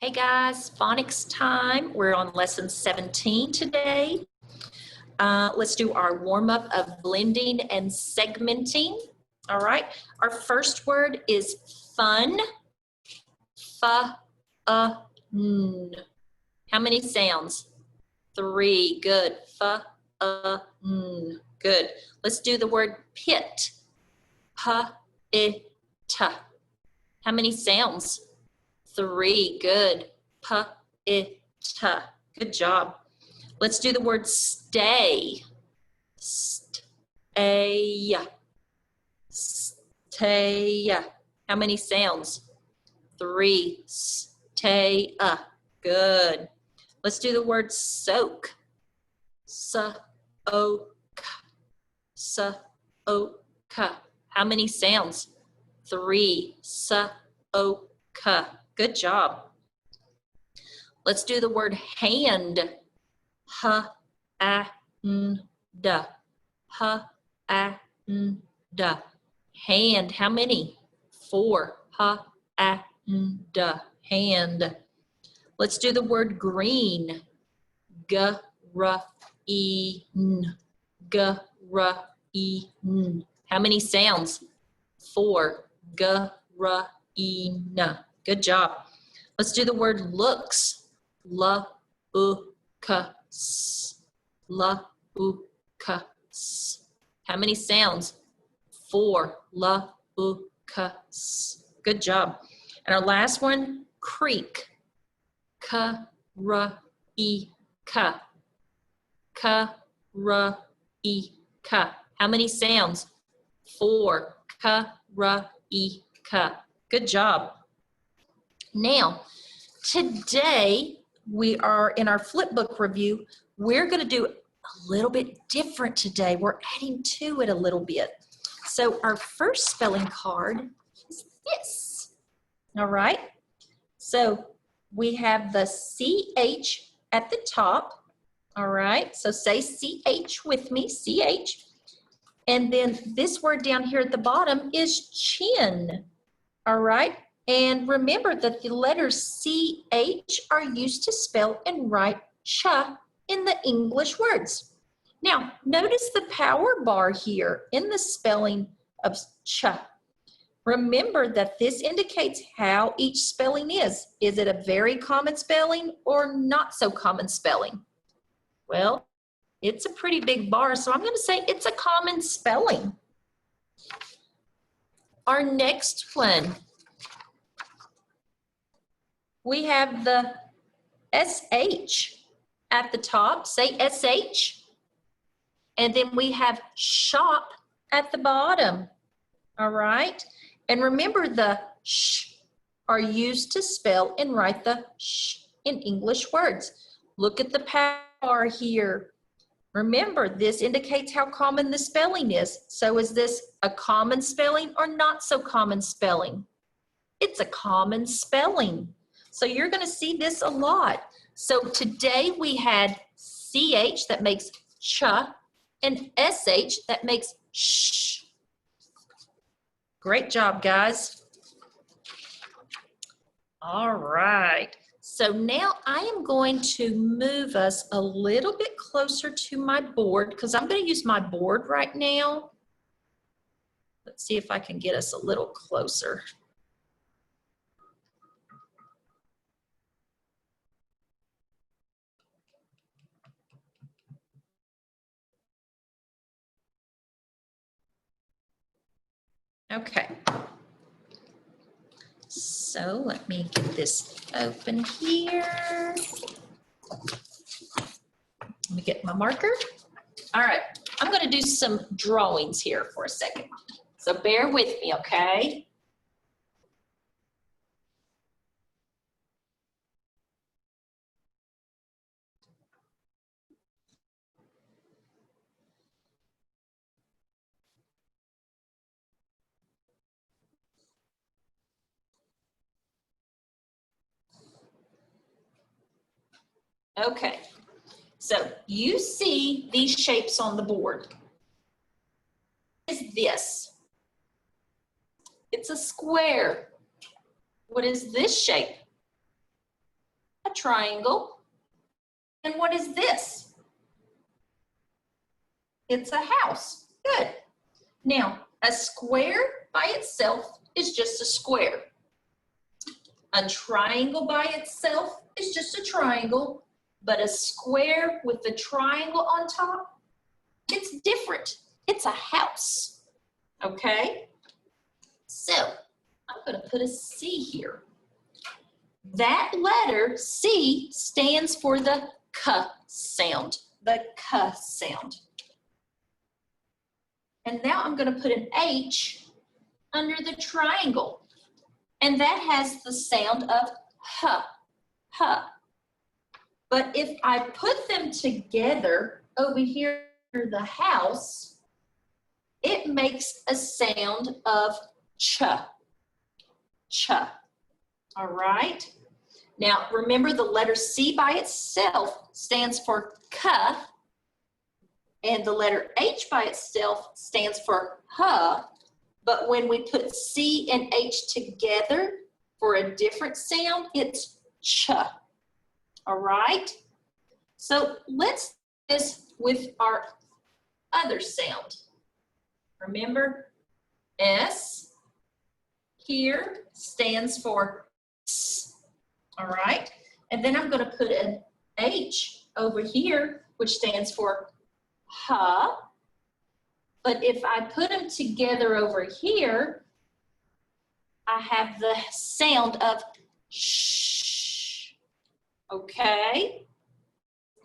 Hey guys, phonics time. We're on lesson 17 today. Let's do our warm-up of blending and segmenting. All right, our first word is fun. Fun. How many sounds? 3. Good. Fun. Good. Let's do the word pit. P-I-T. How many sounds? 3. Good. P-I-T. Good job. Let's do the word stay. Stay. Stay. How many sounds? 3. Stay. Good. Let's do the word soak. So-ok. So-ok. How many sounds? 3. So-ok. Good job. Let's do the word hand. H-A-N-D. H-A-N-D. Hand. How many? 4. H-A-N-D. Hand. Let's do the word green. G-R-E-N. G-R-E-N. How many sounds? 4. G-R-E-N. Good job. Let's do the word looks. L-U-K-S. L-U-K-S. How many sounds? 4. L-U-K-S. Good job. And our last one, creek. K-R-E-K. K-R-E-K. How many sounds? 4. K-R-E-K. Good job. Now, today we are in our flipbook review. We're going to do a little bit different today. We're adding to it a little bit. So our first spelling card is this. All right. So we have the CH at the top. All right. So say CH with me, CH. And then this word down here at the bottom is chin. All right. And remember that the letters CH are used to spell and write ch in the English words. Now, notice the power bar here in the spelling of ch. Remember that this indicates how each spelling is. Is it a very common spelling or not so common spelling? Well, it's a pretty big bar, so I'm going to say it's a common spelling. Our next one. We have the SH at the top, say SH. And then we have shop at the bottom, all right? And remember the sh are used to spell and write the sh in English words. Look at the power here. Remember, this indicates how common the spelling is. So is this a common spelling or not so common spelling? It's a common spelling. So you're going to see this a lot. So today we had CH that makes ch and SH that makes sh. Great job, guys. All right. So now I am going to move us a little bit closer to my board because I'm going to use my board right now. Let's see if I can get us a little closer. Okay, so let me get this open here. Let me get my marker. All right, I'm going to do some drawings here for a second. So bear with me, okay? Okay, so you see these shapes on the board. What is this? It's a square. What is this shape? triangle. And what is this? It's a house. Good. Now, a square by itself is just a square. A triangle by itself is just a triangle, but a square with the triangle on top, it's different. It's a house. Okay? So, I'm going to put a C here. That letter C stands for the K sound. The K sound. And now I'm going to put an H under the triangle. And that has the sound of H. H. But if I put them together over here near the house, it makes a sound of Ch. Ch. All right? Now, remember the letter C by itself stands for K, and the letter H by itself stands for H, but when we put C and H together for a different sound, it's Ch. All right? So let's do this with our other sound. Remember, S here stands for S. All right? And then I'm going to put an H over here, which stands for H. But if I put them together over here, I have the sound of sh. Okay?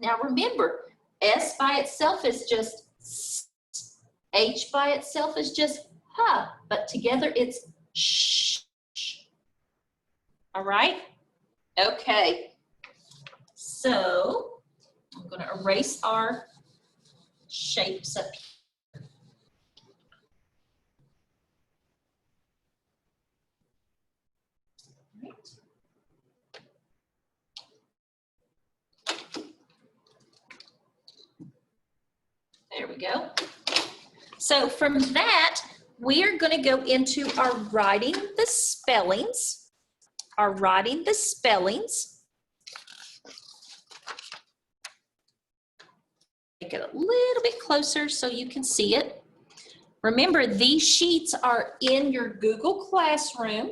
Now remember, S by itself is just S. H by itself is just H. But together it's sh. All right? Okay. So I'm going to erase our shapes up here. There we go. So from that, we are going to go into our writing the spellings. Our writing the spellings. Make it a little bit closer so you can see it. Remember, these sheets are in your Google Classroom,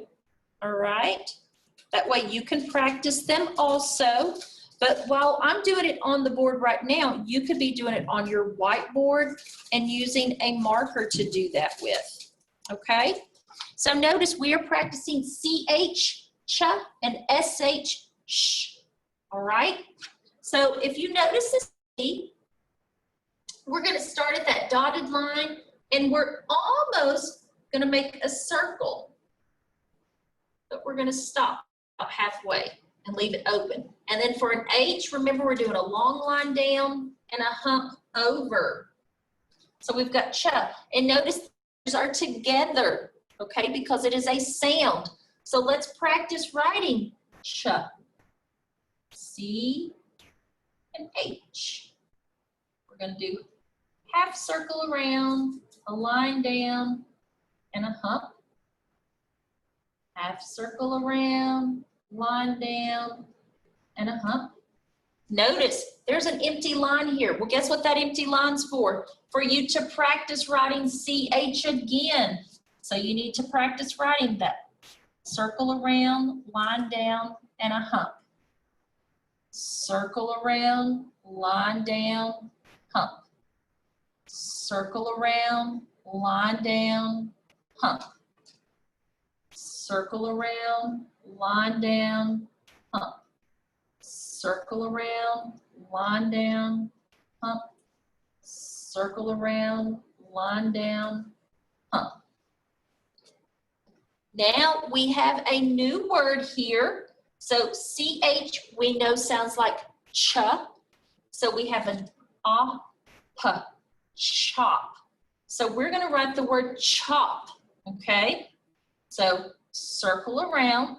all right? That way you can practice them also. But while I'm doing it on the board right now, you could be doing it on your whiteboard and using a marker to do that with, okay? So notice we are practicing CH, ch, and SH, sh, all right? So if you notice this, we're gonna start at that dotted line and we're almost gonna make a circle, but we're gonna stop about halfway and leave it open. And then for an H, remember we're doing a long line down and a hump over. So we've got ch. And notice these are together, okay, because it is a sound. So let's practice writing ch. C and H. We're going to do half circle around, a line down, and a hump. Half circle around, line down, and a hump. Notice there's an empty line here. Well, guess what that empty line's for? For you to practice writing CH again. So you need to practice writing that. Circle around, line down, and a hump. Circle around, line down, hump. Circle around, line down, hump. Circle around, line down, hump. Circle around, line down, hump. Circle around, line down, hump. Now we have a new word here. So CH we know sounds like ch. So we have an p, chop. So we're going to write the word chop, okay? So circle around,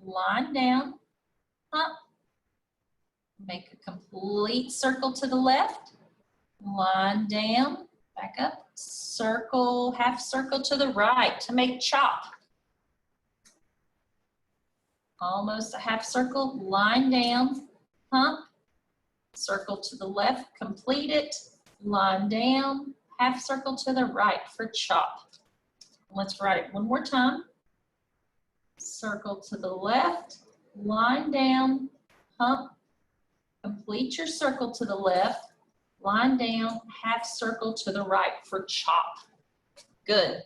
line down, hump. Make a complete circle to the left, line down, back up, circle, half circle to the right to make chop. almost a half circle, line down, hump, circle to the left, complete it, line down, half circle to the right for chop. Let's write it one more time. Circle to the left, line down, hump, complete your circle to the left, line down, half circle to the right for chop. Good.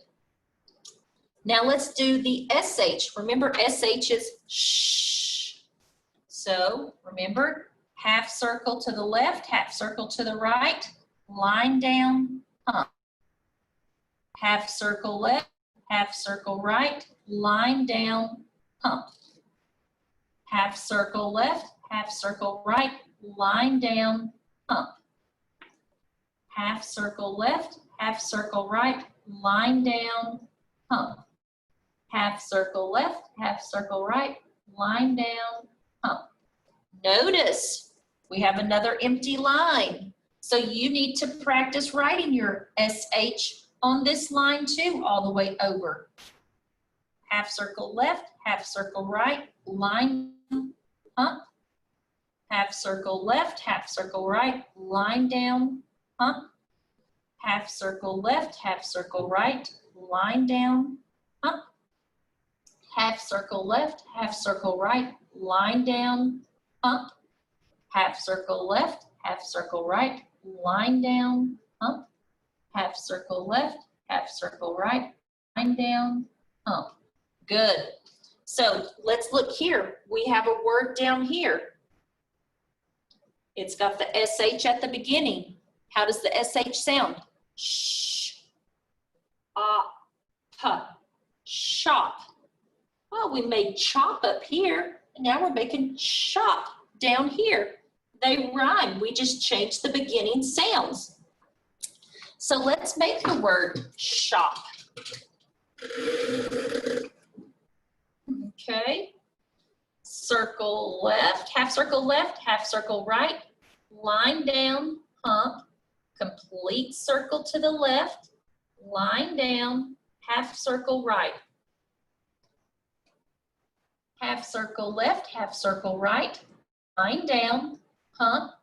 Now let's do the SH. Remember, SH is shh. So remember, half circle to the left, half circle to the right, line down, hump. Half circle left, half circle right, line down, hump. Half circle left, half circle right, line down, hump. Half circle left, half circle right, line down, hump. Half circle left, half circle right, line down, hump. Notice we have another empty line. So you need to practice writing your SH on this line too, all the way over. Half circle left, half circle right, line, hump. Half circle left, half circle right, line down, hump. Half circle left, half circle right, line down, hump. Half circle left, half circle right, line down, hump. Half circle left, half circle right, line down, hump. Half circle left, half circle right, line down, hump. Good. So let's look here. We have a word down here. It's got the SH at the beginning. How does the SH sound? Shh, shop. Well, we made chop up here, and now we're making shop down here. They rhyme. We just changed the beginning sounds. So let's make the word shop. Okay. Circle left, half circle right, line down, hump, complete circle to the left, line down, half circle right. Half circle left, half circle right, line down, hump,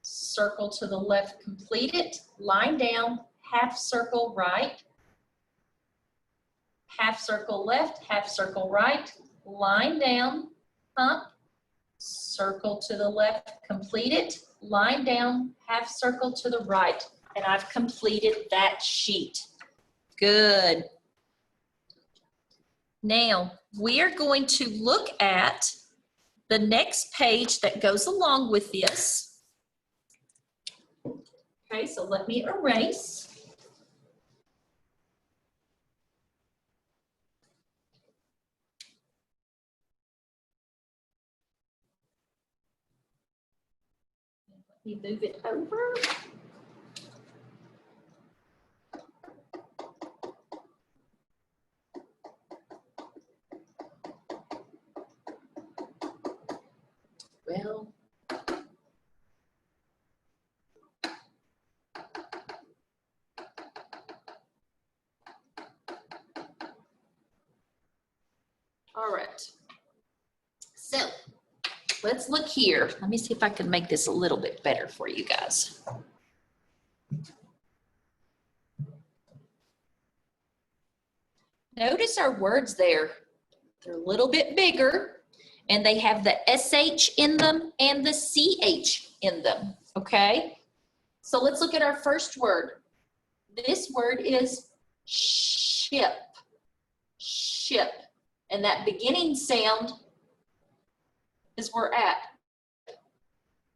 circle to the left, complete it, line down, half circle right, half circle left, half circle right, line down, hump, circle to the left, complete it, line down, half circle to the right, and I've completed that sheet. Good. Now, we are going to look at the next page that goes along with this. Okay, so let me erase. Let me move it over. Well, all right. So let's look here. Let me see if I can make this a little bit better for you guys. Notice our words there. They're a little bit bigger, and they have the SH in them and the CH in them, okay? So let's look at our first word. This word is ship, ship. And that beginning sound is where we're at.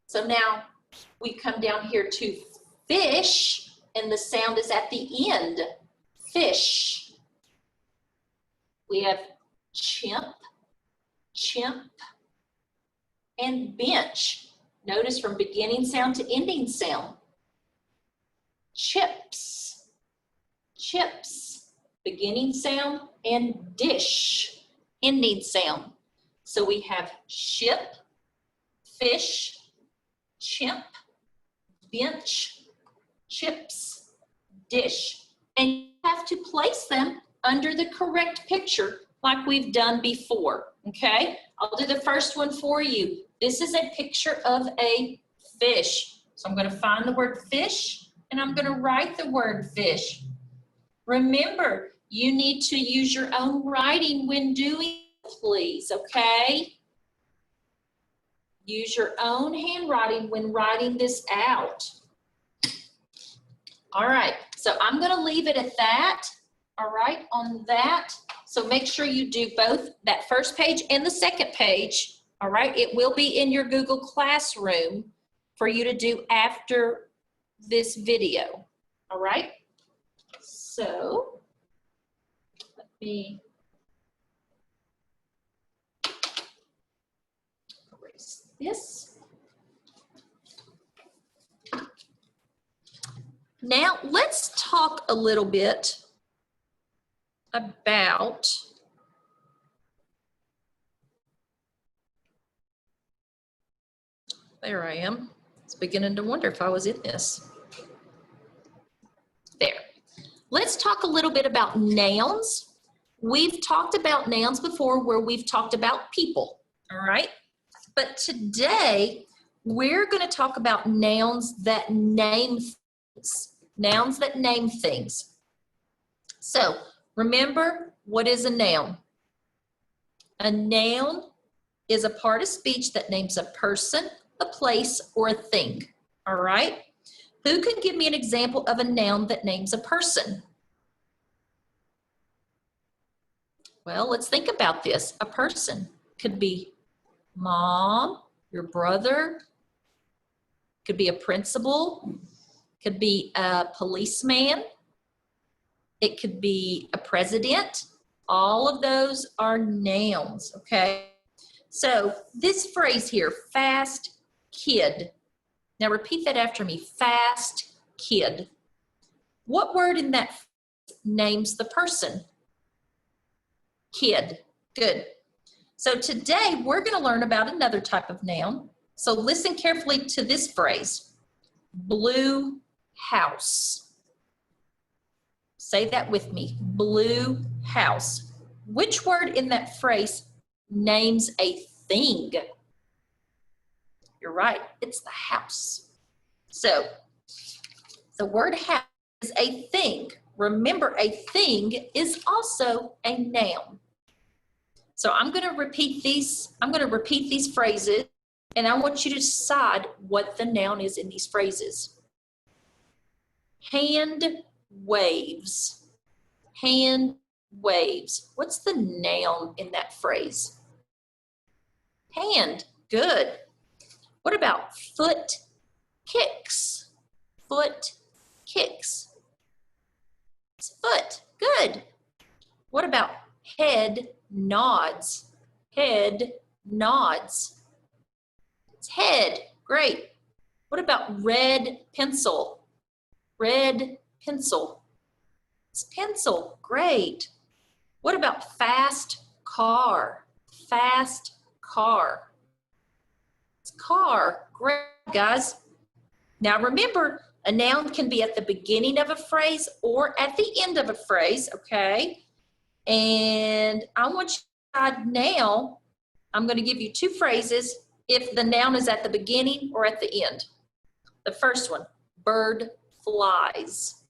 So now we come down here to fish, and the sound is at the end, fish. We have chimp, chimp, and bench. Notice from beginning sound to ending sound. Chips, chips, beginning sound, and dish, ending sound. So we have ship, fish, chimp, bench, chips, dish. And you have to place them under the correct picture like we've done before, Okay, I'll do the first one for you. This is a picture of a fish. So I'm going to find the word fish and I'm going to write the word fish. Remember, you need to use your own writing when doing it, please, okay? Use your own handwriting when writing this out. All right, so I'm going to leave it at that, all right, on that. So make sure you do both that first page and the second page, all right? It will be in your Google Classroom for you to do after this video, all right? So let me erase this. Now let's talk a little bit about there I am. I was beginning to wonder if I was in this. There. Let's talk a little bit about nouns. We've talked about nouns before where we've talked about people, all right? But today, we're going to talk about nouns that name things. Nouns that name things. So, remember, what is a noun? A noun is a part of speech that names a person, a place, or a thing, all right? Who can give me an example of a noun that names a person? Well, let's think about this. A person could be mom, your brother, could be a principal, could be a policeman, it could be a president. All of those are nouns, okay? So this phrase here, fast kid. Now repeat that after me, fast kid. What word in that names the person? Kid. Good. So today we're going to learn about another type of noun. So listen carefully to this phrase. Blue house. Say that with me. Blue house. Which word in that phrase names a thing? You're right. It's the house. So the word house is a thing. Remember, a thing is also a noun. So I'm going to repeat these phrases, and I want you to decide what the noun is in these phrases. Hand waves. Hand waves. What's the noun in that phrase? Hand. Good. What about foot kicks? Foot kicks. It's foot. Good. What about head nods? Head nods. It's head. Great. What about red pencil? Red pencil. It's pencil. Great. What about fast car? Fast car. It's car. Great, guys. Now remember, a noun can be at the beginning of a phrase or at the end of a phrase, okay? And I want you to decide now, I'm going to give you two phrases if the noun is at the beginning or at the end. The first one, bird flies.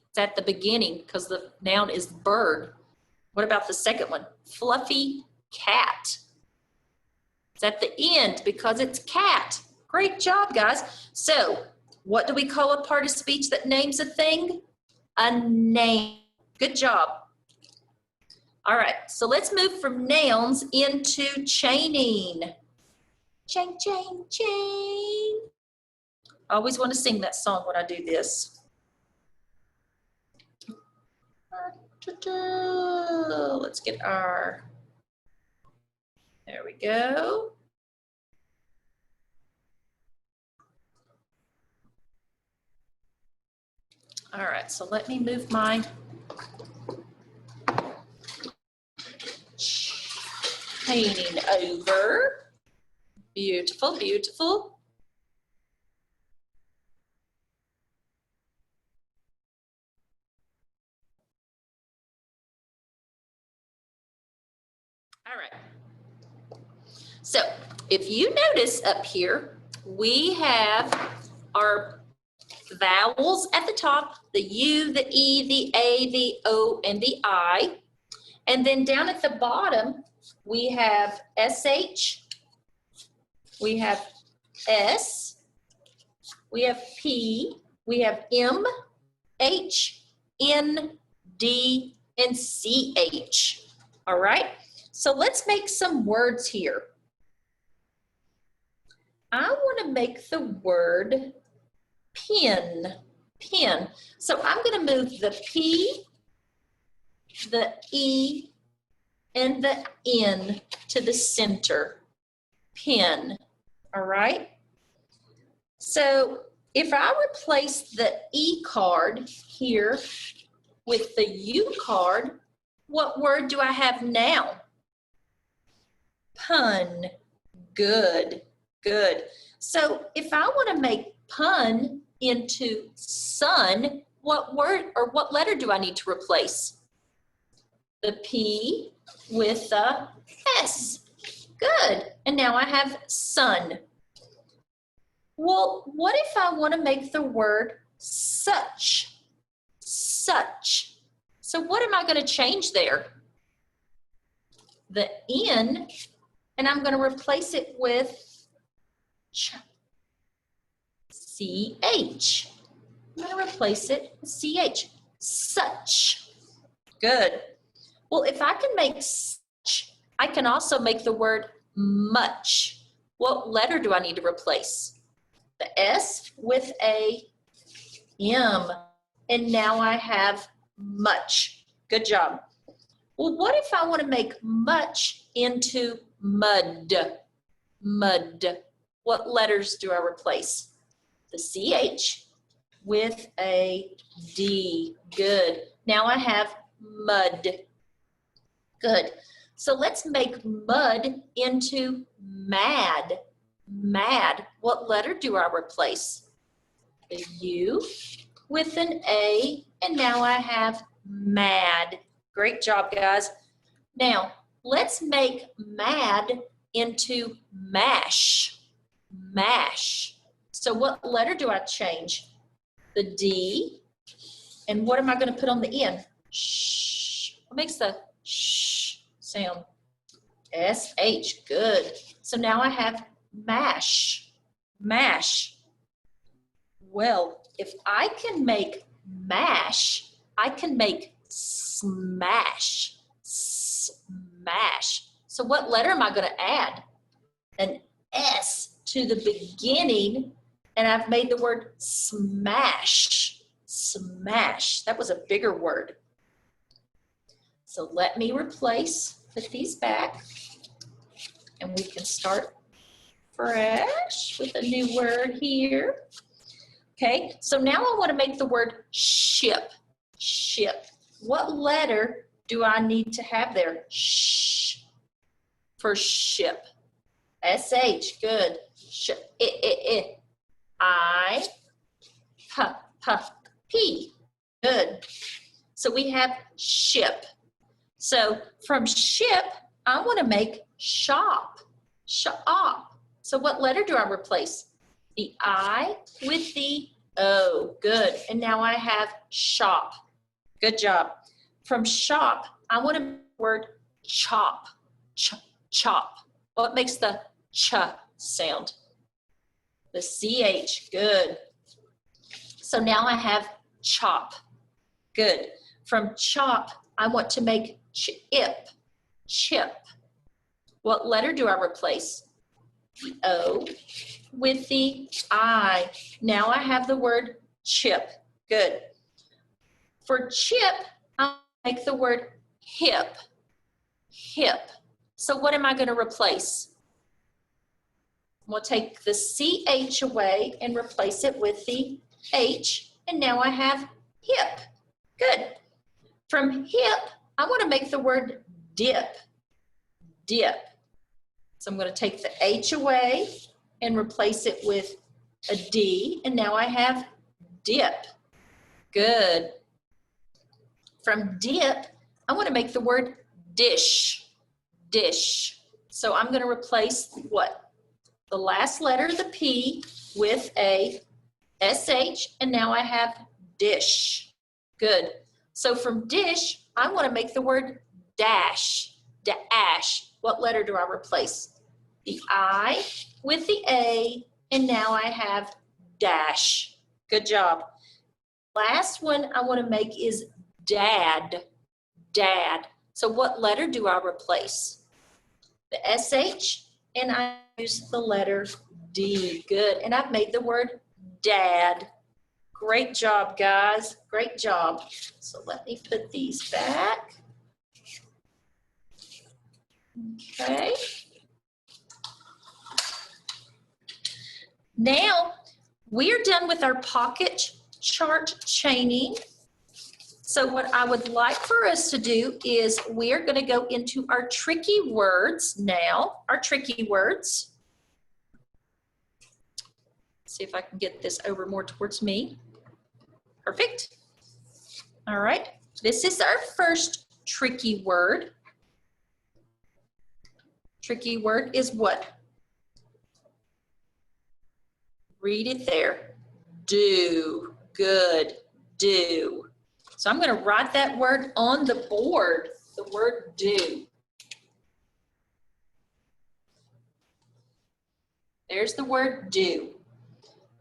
It's at the beginning because the noun is bird. What about the second one? Fluffy cat. It's at the end because it's cat. Great job, guys. So, what do we call a part of speech that names a thing? A name. Good job. All right, so let's move from nouns into chaining. Chain, chain, chain. I always want to sing that song when I do this. Let's get our, there we go. All right, so let me move my chaining over. Beautiful, beautiful. So if you notice up here, we have our vowels at the top, the U, the E, the A, the O, and the I. And then down at the bottom, we have SH, we have S, we have P, we have M, H, N, D, and CH. All right, so let's make some words here. I want to make the word pen, pen. So I'm going to move the P, the E, and the N to the center, pen, all right? So if I replace the E card here with the U card, what word do I have now? Pun, good, good. So if I want to make pun into sun, what word or what letter do I need to replace? The P with the S. Good. And now I have sun. Well, what if I want to make the word such? Such. So what am I going to change there? The N, and I'm going to replace it with CH. I'm going to replace it with CH. Such. Good. Well, if I can make such, I can also make the word much. What letter do I need to replace? The S with a M. And now I have much. Good job. Well, what if I want to make much into mud? Mud. What letters do I replace? The CH with a D. Good. Now I have mud. Good. So let's make mud into mad. Mad. What letter do I replace? The U with an A, and now I have mad. Great job, guys. Now, let's make mad into mash. Mash. So what letter do I change? The D, and what am I going to put on the end? Shh. What makes the shh sound? SH. Good. So now I have mash. Mash. Well, if I can make mash, I can make smash. Smash. So what letter am I going to add? An S to the beginning, and I've made the word smash. Smash. That was a bigger word. So let me put these back, and we can start fresh with a new word here. Okay, so now I want to make the word ship. Ship. What letter do I need to have there? Shh. For ship. SH. Good. Ship. I. P. Good. So we have ship. So from ship, I want to make shop. Shop. So what letter do I replace? The I with the O. Good. And now I have shop. Good job. From shop, I want to make the word chop. Chop. What makes the ch sound? The CH. Good. So now I have chop. Good. From chop, I want to make chip. Chip. What letter do I replace? The O with the I. Now I have the word chip. Good. For chip, I'll make the word hip. Hip. So what am I going to replace? We'll take the CH away and replace it with the H, and now I have hip. Good. From hip, I want to make the word dip. Dip. So I'm going to take the H away and replace it with a D, and now I have dip. Good. From dip, I want to make the word dish. Dish. So I'm going to replace what? The last letter, the P, with a SH, and now I have dish. Good. So from dish, I want to make the word dash. Dash. What letter do I replace? The I with the A, and now I have dash. Good job. Last one I want to make is dad. Dad. So what letter do I replace? The SH, and I use the letter D. Good. And I've made the word dad. Great job, guys. Great job. So let me put these back. Okay. Now, we're done with our pocket chart chaining. So what I would like for us to do is we're going to go into our tricky words now, our tricky words. See if I can get this over more towards me. Perfect. All right, this is our first tricky word. Tricky word is what? Read it there. Do. Good. Do. So I'm going to write that word on the board, the word do. There's the word do.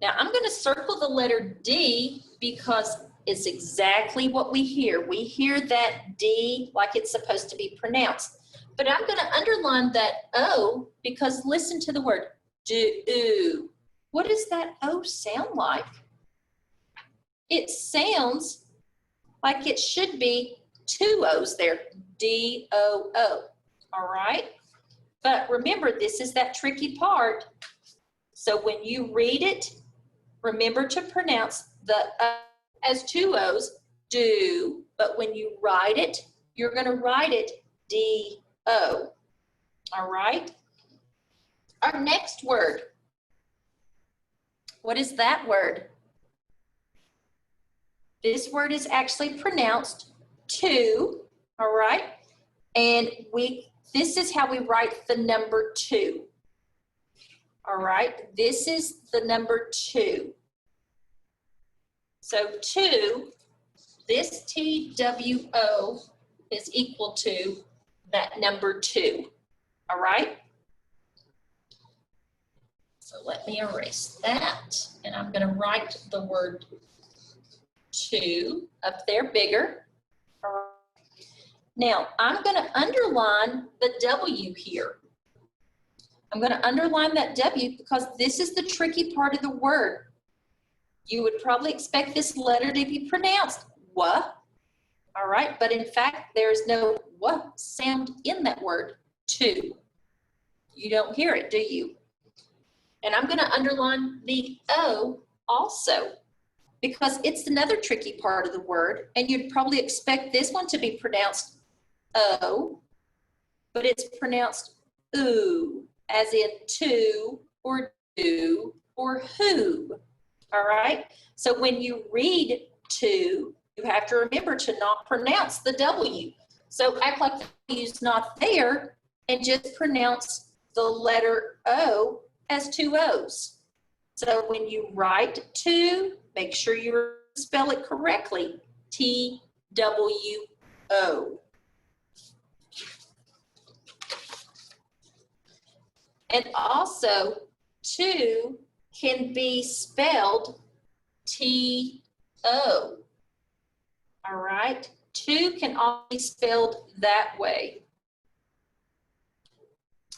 Now I'm going to circle the letter D because it's exactly what we hear. We hear that D like it's supposed to be pronounced. But I'm going to underline that O because listen to the word do. What does that O sound like? It sounds like it should be two O's there, D-O-O, all right? But remember, this is that tricky part. So when you read it, remember to pronounce the O as two O's, do, but when you write it, you're gonna write it D-O, all right? Our next word, what is that word? This word is actually pronounced two, all right? And this is how we write the number two. All right, this is the number two. So two, this T-W-O is equal to that number two, all right? So let me erase that, and I'm gonna write the word two up there bigger. All right. Now I'm going to underline the W here. I'm going to underline that W because this is the tricky part of the word. You would probably expect this letter to be pronounced wha, all right, but in fact there's no wha sound in that word two. You don't hear it, do you? And I'm going to underline the O also, because it's another tricky part of the word, and you'd probably expect this one to be pronounced O, but it's pronounced oo, as in to or do or who, all right? So when you read to, you have to remember to not pronounce the W. So act like the W is not there and just pronounce the letter O as two O's. So when you write to, make sure you spell it correctly, T-W-O. And also, two can be spelled T-O. All right? Two can also be spelled that way.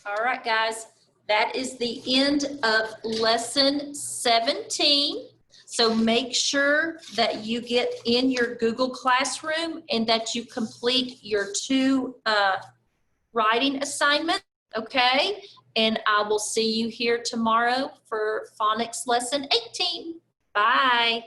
All right, guys. That is the end of lesson 17. So make sure that you get in your Google Classroom and that you complete your two writing assignments, okay? And I will see you here tomorrow for Phonics Lesson 18. Bye.